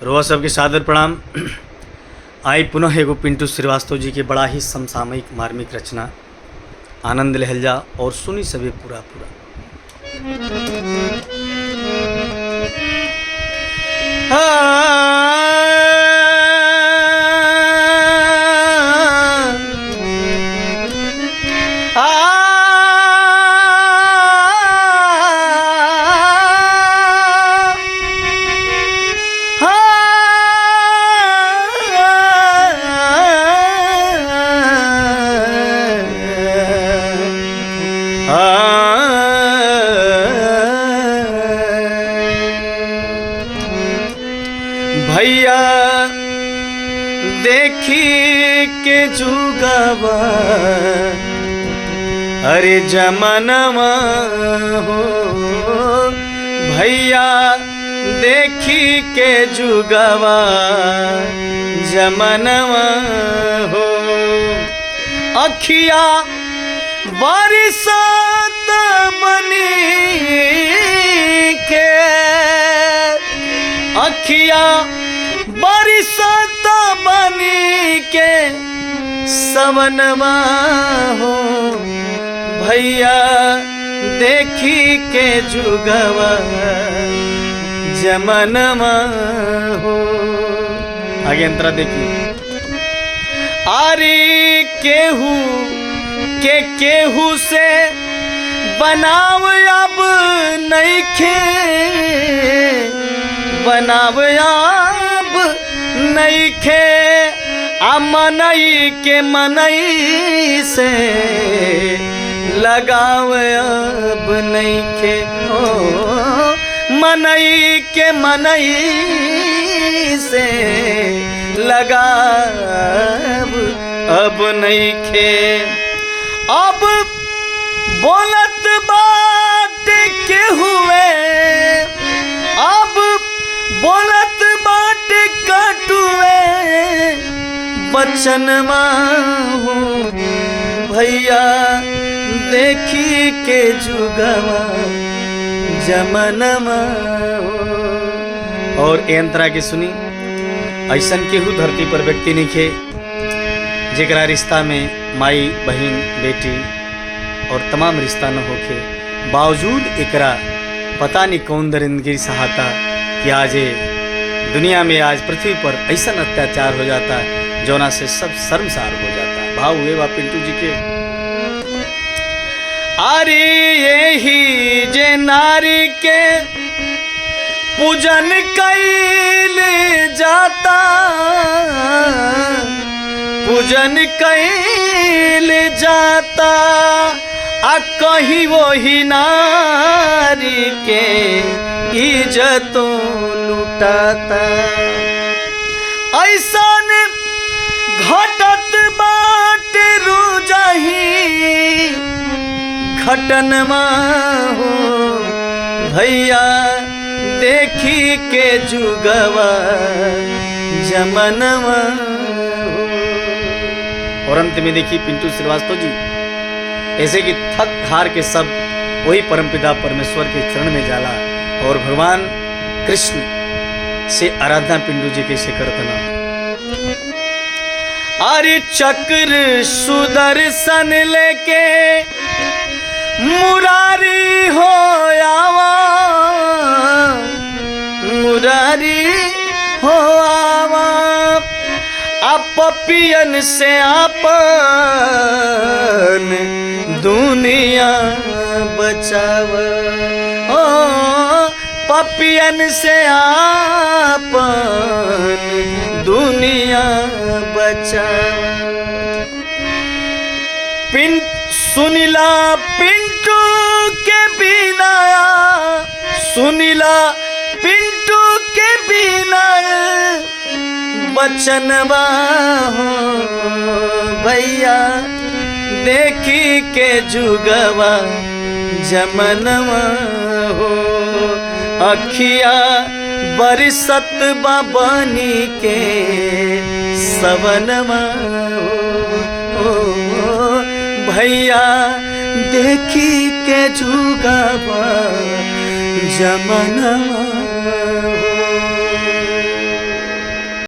रोआ सबके सादर प्रणाम। आई पुनः एगो पिंटू श्रीवास्तव जी के बड़ा ही समसामयिक मार्मिक रचना आनंद लहल जा और सुनी सभी पूरा पूरा। भैया देखी के जुगावा अरे जमानवा हो, भैया देखी के जुगावा जमानवा हो। अखिया बरसात बनी के, अखिया बरसात बनी के सवनवा हो, भैया देखी के जुगवा जमनवा हो। आगे अंतरा देखिए। आरी केहू से बनाव अब नइखे, बनाव अब नइखे, आ मनई के मनई से लगाव अब नइखे, ओ मनई के मनई से लगाव अब नइखे। अब बोलत बात के हुए, अब बोलत बात कटुए बचनमा हो, भैया देखी के जुगवा जमनमा हो। और अंतरा के सुनी। ऐसन केहू धरती पर व्यक्ति नहीं खे जेकरा रिश्ता में माई बहन बेटी और तमाम रिश्ता न होके बावजूद एकरा पता नहीं कौन दरिंदगी सहाता कि आज दुनिया में आज पृथ्वी पर ऐसा अत्याचार हो जाता है जोना से सब शर्मसार हो जाता है। भाव हुए बा पिंटू जी के। अरे यही जे नारी के पूजन कैल जाता, पूजन कैल जाता, आ कहीं वही नारी के इज्जतों लुटाता। ऐसा घटत बाट रुजाही घटनमा हो, भैया देखी के जुगवा जमनवा हो। और अंत में देखिए पिंटू श्रीवास्तव जी ऐसे कि थक हार के सब वही परमपिता परमेश्वर के चरण में जाला और भगवान कृष्ण से आराधना पिंटू जी कैसे करतना। अरे चक्र सुदर्शन लेके मुरारी हो आवा, मुरारी हो आवा, पपियन से आपन दुनिया बचावा, ओ पपियन से आपन दुनिया बचावा। सुनिला पिंटू के बिना, सुनिला पिंटू के बिना बचनवा हो, भैया देखी के जुगवा जमनवा हो। अखिया बरसत बनी के सवनवा हो, भैया देखी के जुगवा जमनवा।